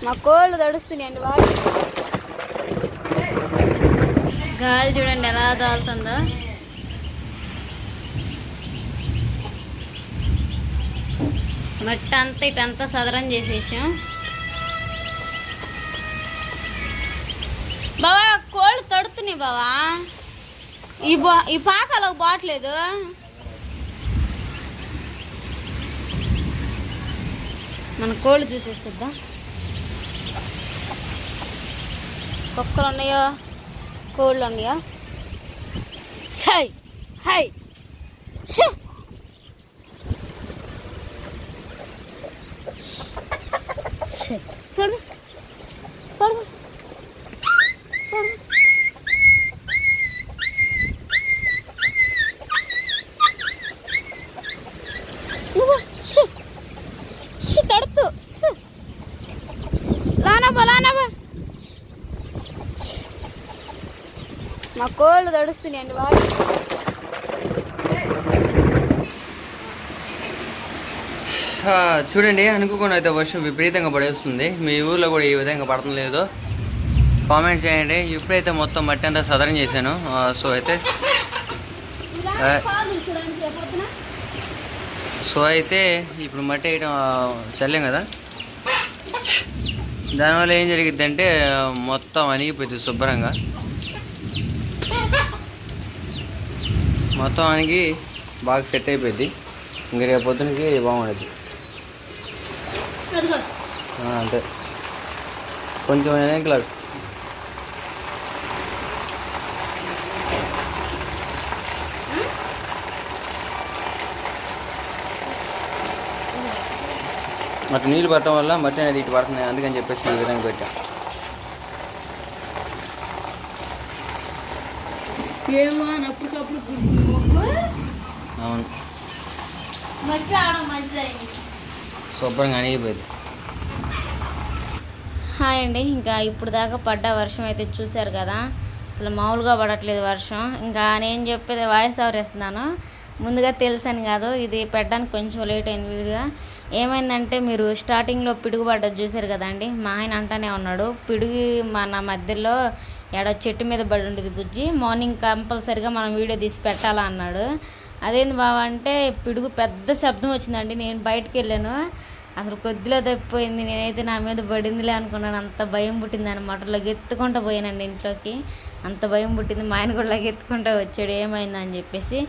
మా కోళ్ళు తడుస్తున్నాయండి వాడు గాలి చూడండి ఎలా దాలుతుందో. మట్టి అంతా ఇటంతా సదరం చేసేసాం. బావా కోళ్ళు తడుతున్నాయి బావా. ఈ పాకలో బాట్లేదు. మన కోళ్ళు చూసేస్తుందా. కుక్కలు ఉన్నాయో కోళ్ళు ఉన్నాయో. షై హై షే పడు పడు పడు. తడుతూ లానబా లానబా. మా కోళ్ళు తడుస్తున్నాయండి వాడు. చూడండి, అనుకోకుండా అయితే వర్షం విపరీతంగా పడేస్తుంది. మీ ఊర్లో కూడా ఈ విధంగా పడటం లేదు కామెంట్ చేయండి. ఇప్పుడైతే మొత్తం మట్టి అంతా సదరం చేశాను. సో అయితే ఇప్పుడు మట్టి వేయడం చల్లాం కదా, దానివల్ల ఏం జరిగిద్దంటే మొత్తం అణిగిపోయింది శుభ్రంగా. మొత్తం అణిగి బాగా సెట్ అయిపోయింది. ఇంక రేపు పొద్దునకి బాగుండేది. అంతే, కొంచెం వెనక్కి అటు నీళ్ళు పట్టడం వల్ల మట్టి అనేది ఇటు పడుతున్నాయి. అందుకని చెప్పేసి ఈ విధంగా పెట్టా. అవును, శుభ్రంగా అణిగిపోయింది. హాయ్ అండి. ఇంకా ఇప్పుడు దాకా పడ్డ వర్షం అయితే చూశారు కదా, అసలు మామూలుగా పడట్లేదు వర్షం. ఇంకా నేను చెప్పేది వాయిస్ ఓవర్ వేస్తున్నాను. ముందుగా తెలుసని కాదు, ఇది పెట్టడానికి కొంచెం లేట్ అయింది వీడియో. ఏమైందంటే మీరు స్టార్టింగ్లో పిడుగు పడ్డది చూశారు కదండి. మా ఆయన అంటానే ఉన్నాడు, పిడుగు మన మధ్యలో ఎడ చెట్టు మీద పడి ఉండేది బుజ్జి, మార్నింగ్ కంపల్సరిగా మనం వీడియో తీసి పెట్టాలా అన్నాడు. అదేంది బావ అంటే పిడుగు పెద్ద శబ్దం వచ్చిందండి. నేను బయటకు వెళ్ళాను, అసలు కొద్దిలో తప్పిపోయింది. నేనైతే నా మీద పడిందిలే అనుకున్నాను. అంత భయం పుట్టింది అనమాట. లగెత్తుకుంటూ పోయానండి ఇంట్లోకి. అంత భయం పుట్టింది. మా ఆయన కూడా లగెత్తుకుంటూ వచ్చాడు ఏమైందని చెప్పేసి.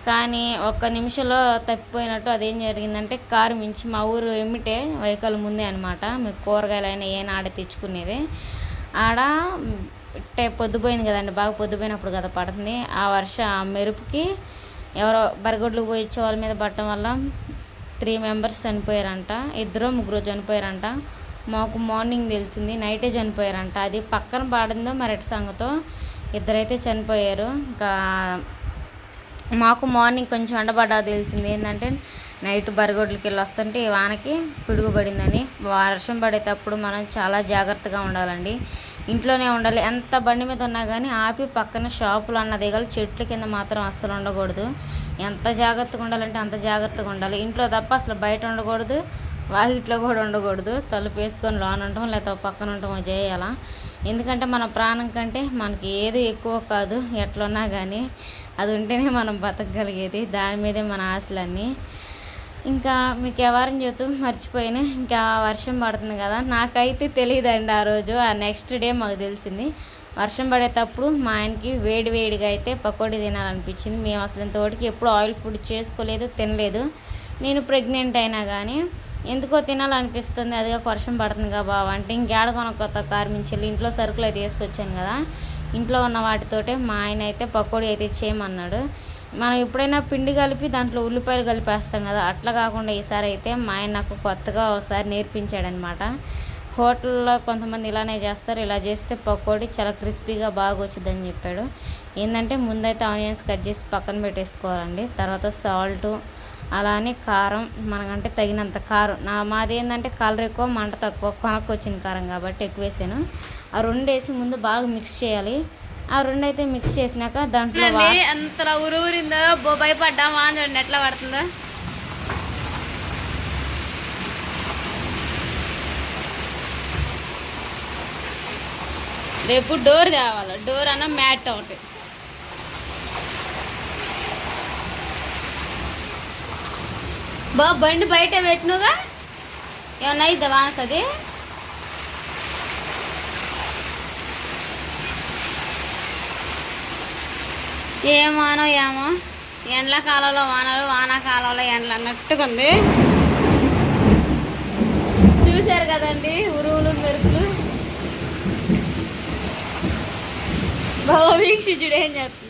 కానీ ఒక్క నిమిషంలో తప్పిపోయినట్టు. అదేం జరిగిందంటే కారు మించి మా ఊరు ఎమ్మిటే వెహికల్ ముందే అనమాట. మీకు కూరగాయలు అయినా ఏమైనా ఆడ తెచ్చుకునేది. ఆడ పొద్దుపోయింది కదండి, బాగా పొద్దుపోయినప్పుడు కదా పడుతుంది. ఆ మెరుపుకి ఎవరో బరగొడ్లు పోయి ఇచ్చే వాళ్ళ మీద పడటం వల్ల 3 మెంబర్స్ చనిపోయారంట. 2-3 చనిపోయారంట. మాకు మార్నింగ్ తెలిసింది, నైటే చనిపోయారంట. అది పక్కన పాడిందో మరటి సంగతో 2 అయితే చనిపోయారు. ఇంకా మాకు మార్నింగ్ కొంచెం ఎండబడ్డా తెలిసింది. ఏంటంటే నైట్ బరగొడ్లకి వెళ్ళి వస్తుంటే వానకి పిడుగు పడిందని. వర్షం పడేటప్పుడు మనం చాలా జాగ్రత్తగా ఉండాలండి. ఇంట్లోనే ఉండాలి. ఎంత బండి మీద ఉన్నా కానీ ఆపి పక్కన షాపులు అన్న దిగలు, చెట్ల కింద మాత్రం అస్సలు ఉండకూడదు. ఎంత జాగ్రత్తగా ఉండాలంటే అంత జాగ్రత్తగా ఉండాలి. ఇంట్లో తప్ప అసలు బయట ఉండకూడదు, వాకిట్లో కూడా ఉండకూడదు. తలుపు వేసుకొని లోన ఉండటం లేకపోతే పక్కన ఉండటం చేయాలా. ఎందుకంటే మన ప్రాణం కంటే మనకి ఏది ఎక్కువ కాదు. ఎట్లున్నా కానీ అది ఉంటేనే మనం బతకగలిగేది. దాని మీదే మన ఆశలన్నీ. ఇంకా మీకు ఎవరని చెబుతూ మర్చిపోయినా, ఇంకా వర్షం పడుతుంది కదా. నాకైతే తెలియదండి ఆ రోజు. ఆ నెక్స్ట్ డే మాకు తెలిసింది. వర్షం పడేటప్పుడు మా ఆయనకి వేడిగా అయితే పకోడీ తినాలనిపించింది. మేము అసలు ఇంతవరకు ఎప్పుడు ఆయిల్ ఫుడ్ చేసుకోలేదు, తినలేదు. నేను ప్రెగ్నెంట్ అయినా కానీ ఎందుకో తినాలనిపిస్తుంది. అదిగా వర్షం పడుతుంది కదా బావ అంటే ఇంకేడ కొనుక్కొత్త కారు నుంచి వెళ్ళి ఇంట్లో సరుకులు అయితే వేసుకొచ్చాను కదా. ఇంట్లో ఉన్న వాటితోటే మా ఆయన అయితే పకోడీ అయితే చేయమన్నాడు. మనం ఎప్పుడైనా పిండి కలిపి దాంట్లో ఉల్లిపాయలు కలిపేస్తాం కదా, అట్లా కాకుండా ఈసారి అయితే మా ఆయన నాకు కొత్తగా ఒకసారి నేర్పించాడనమాట. హోటల్లో కొంతమంది ఇలానే చేస్తారు. ఇలా చేస్తే పకోడీ చాలా క్రిస్పీగా బాగా వచ్చిందని చెప్పాడు. ఏంటంటే ముందైతే ఆనియన్స్ కట్ చేసి పక్కన పెట్టేసుకోవాలండి. తర్వాత సాల్టు, అలానే కారం, మనకంటే తగినంత కారం. మాది ఏంటంటే కలర్ ఎక్కువ, మంట తక్కువ, కొనక్కొచ్చిన కారం కాబట్టి ఎక్కువ వేసాను. ఆ 2 వేసి ముందు బాగా మిక్స్ చేయాలి. ఆ 2 అయితే మిక్స్ చేసినాక దాంట్లో అంతలా ఊరిందో భయపడ్డామా అని చూడండి ఎట్లా పడుతుందో. రేపు డోర్ తేవాలి, డోర్ అన్న మ్యాట్ ఒకటి. బండి బయట పెట్టినగా ఏమన్నా అయితే వానసది. ఏమో ఎండాకాలంలో వానలు, వానాకాలంలో ఎండలు అన్నట్టుగా ఉంది. చూశారు కదండి ఉరువులు మెరుపులు. బాగా వీక్షించుడు ఏం చేస్తుంది.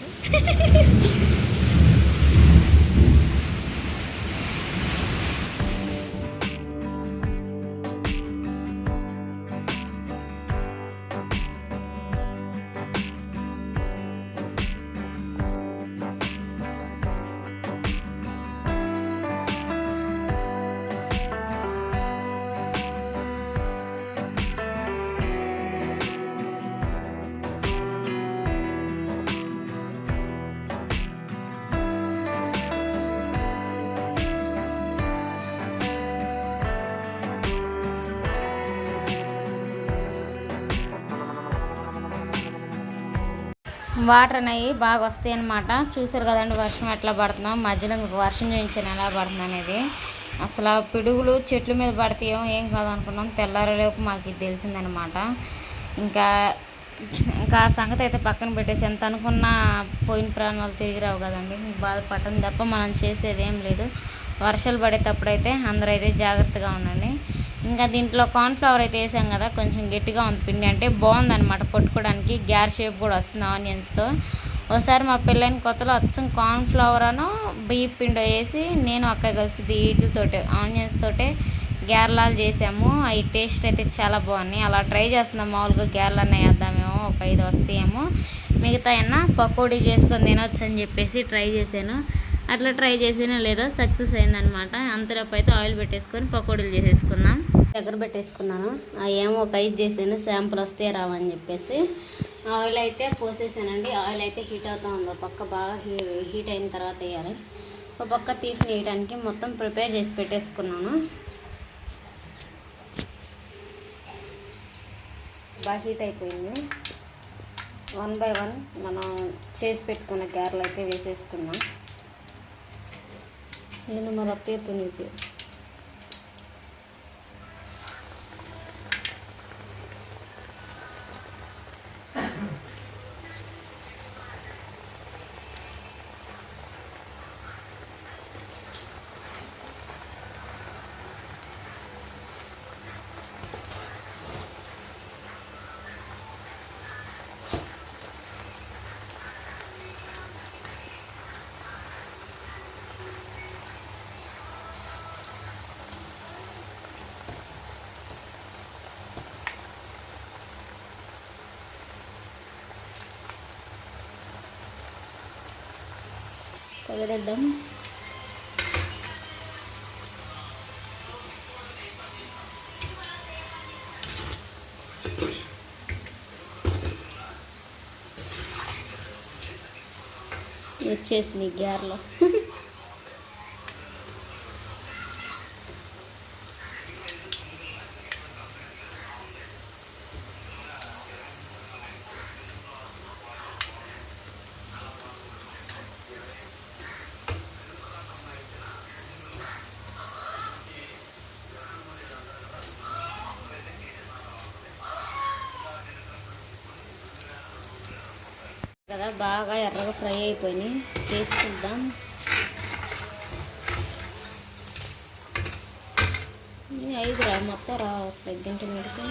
వాటర్ అనేవి బాగా వస్తాయి అన్నమాట. చూసారు కదండి వర్షం ఎట్లా పడుతున్నాం. మధ్యలో మీకు వర్షం చూపించాను ఎలా పడుతుంది అనేది. అసలు పిడుగులు చెట్ల మీద పడతాయేమో ఏం కాదు అనుకున్నాం. తెల్లారేలోపు మాకు ఇది తెలిసిందనమాట. ఇంకా ఆ సంగతి అయితే పక్కన పెట్టేసి ఎంత అనుకున్నా పోయిన ప్రాణాలు తిరిగి రావు కదండి. బాధపడటం తప్ప మనం చేసేది ఏం లేదు. వర్షాలు పడేటప్పుడు అయితే అందరూ అయితే జాగ్రత్తగా ఉండండి. ఇంకా దీంట్లో కార్న్ఫ్లవర్ అయితే వేసాం కదా, కొంచెం గట్టిగా ఉంది పిండి. అంటే బాగుందన్నమాట పట్టుకోవడానికి. గ్యార్ షేప్ కూడా వస్తుంది ఆనియన్స్తో. ఒకసారి మా పెళ్ళైన కొత్తలో అచ్చం కార్న్ఫ్లవర్ అను బియ్య పిండి వేసి నేను అక్క కలిసి వీటితోటే ఆనియన్స్ తోటే గ్యార్లాలు చేసాము. అవి టేస్ట్ అయితే చాలా బాగున్నాయి. అలా ట్రై చేస్తున్నాం. మామూలుగా గ్యార్లు అన్న వేద్దామేమో, ఒక 5 వస్తాయేమో. మిగతా అయినా పకోడీ చేసుకొని తినొచ్చు అని చెప్పేసి ట్రై చేశాను. అట్లా ట్రై చేసినా లేదా సక్సెస్ అయిందనమాట. అంతలోపు అయితే ఆయిల్ పెట్టేసుకొని పకోడీలు చేసేసుకున్నాం. దగ్గర పెట్టేసుకున్నాను. ఏమో ఒక 5 చేసాను, శాంపుల్ వస్తే రావని చెప్పేసి. ఆయిల్ అయితే పోసేసానండి. ఆయిల్ అయితే హీట్ అవుతూ ఉంది. ఒక పక్క బాగా హీట్ అయిన తర్వాత వేయాలి. ఒక పక్క తీసి వేయడానికి మొత్తం ప్రిపేర్ చేసి పెట్టేసుకున్నాను. బాగా హీట్ అయిపోయింది. 1 by 1 మనం చేసి పెట్టుకున్న గ్యారెలు అయితే వేసేసుకున్నాం. నేను మరి అప్పేతో నీకు వదిలేద్దాం. వచ్చేసి గ్యార్లో కదా బాగా ఎర్రగా ఫ్రై అయిపోయినాయి. తీసుకుందాం. ఇది 5 మొత్తం రావట్లేదు గంట మీదకి.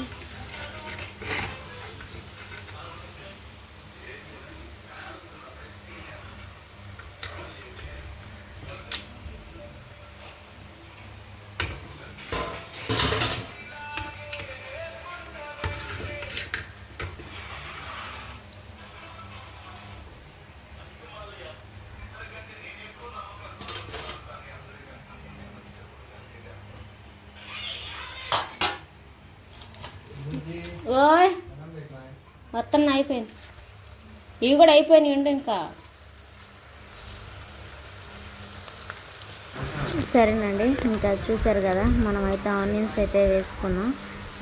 ఓయ్ మొత్తం అయిపోయింది. ఇవి కూడా అయిపోయినాయి. ఉండు ఇంకా. సరేనండి, ఇంకా చూసారు కదా మనమైతే ఆనియన్స్ అయితే వేసుకున్నాం.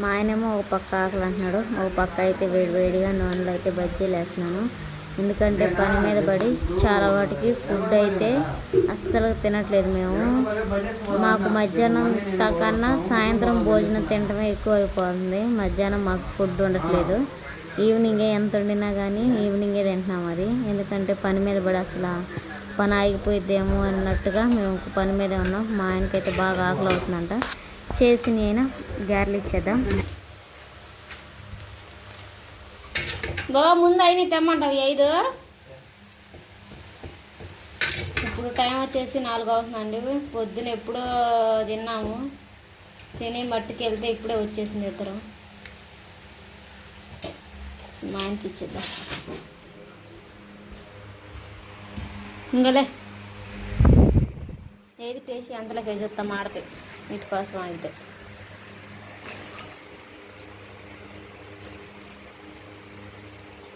మా ఆయనేమో ఒక పక్క ఆకలి అంటున్నాడు, ఒక పక్క అయితే వేడివేడిగా నూనెలో అయితే బజ్జీలు వేస్తున్నాను. ఎందుకంటే పని మీద పడి చాలా వాటికి ఫుడ్ అయితే అస్సలు తినట్లేదు మేము. మాకు మధ్యాహ్నం కన్నా సాయంత్రం భోజనం తినడమే ఎక్కువ అయిపోతుంది. మధ్యాహ్నం మాకు ఫుడ్ ఉండట్లేదు. ఈవినింగే ఎంత వండినా కానీ ఈవినింగే తింటున్నాం అది. ఎందుకంటే పని మీద పడి అసలు పని ఆగిపోయిద్దేమో అన్నట్టుగా మేము పని మీదే ఉన్నాం. మా ఆయనకైతే బాగా ఆకలి అవుతుందంట. చేసి నేను గారెలు ఇచ్చేద్దాం. బాగా ముందు అయినా తెమ్మంటావు 5. ఇప్పుడు టైం వచ్చేసి 4 అవుతుందండి. పొద్దున ఎప్పుడో తిన్నాము, తిని మట్టుకు వెళ్తే ఇప్పుడే వచ్చేసింది ఇద్దరం. మా ఆయనకి ఇచ్చేద్దాం. ఇంకలే ఏది టేస్ట్ అంతలోకి వేసేస్తాం ఆడతాయి వీటి కోసం అయితే.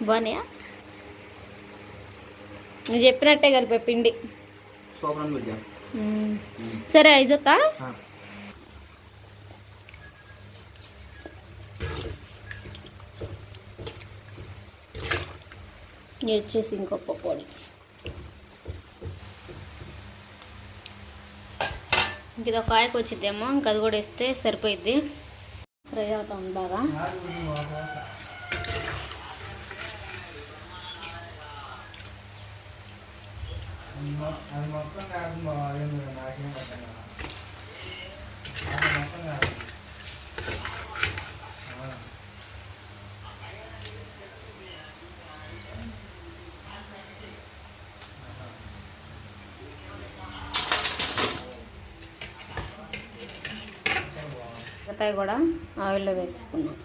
బాగున్నాయా? నువ్వు చెప్పినట్టే కలిపే పిండి. సరే అయిజొత్తా. ఇది వచ్చేసి ఇంకో పకోడీ. ఇంక ఇది ఒక కాయకు వచ్చిద్దేమో, ఇంక అది కూడా వేస్తే సరిపోయిద్ది. ఫ్రై అవుతా ఉంది బాగా. మిరపకాయ కూడా ఆయిల్లో వేసుకున్నాం.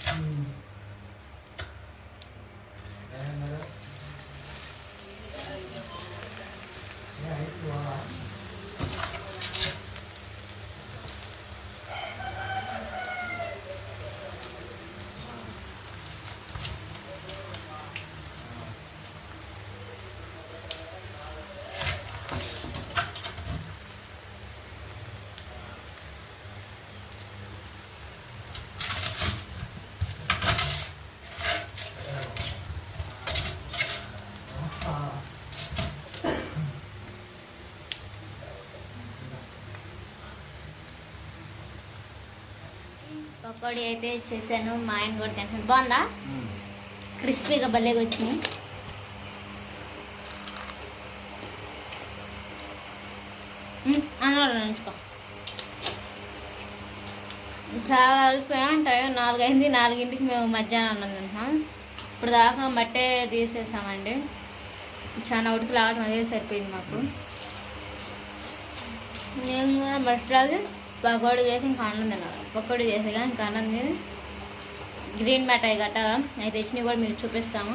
పకోడీ అయితే చేశాను. మా ఆయన కూడా తింటాను. బాగుందా? క్రిస్పీగా భలేగా వచ్చినాయి. అన్నారు నుంచుకో. చాలా అలసిపోయా అంటే 4 అయింది. 4ంటికి మేము మధ్యాహ్నం అన్నం తింటున్నాం. ఇప్పుడు దాకా మట్టే తీసేసామండి. చాలా ఉడికి లాగడం అదే సరిపోయింది మాకు. నేను మట్లాగి పకోడీ చేసి ఇంకా అన్నం తినాలి. పకోడీ చేసేగా ఇంకా అన్నం తిని గ్రీన్ మ్యాట్ అవి గట్టాగా అయితే తెచ్చినవి కూడా మీకు చూపిస్తాము.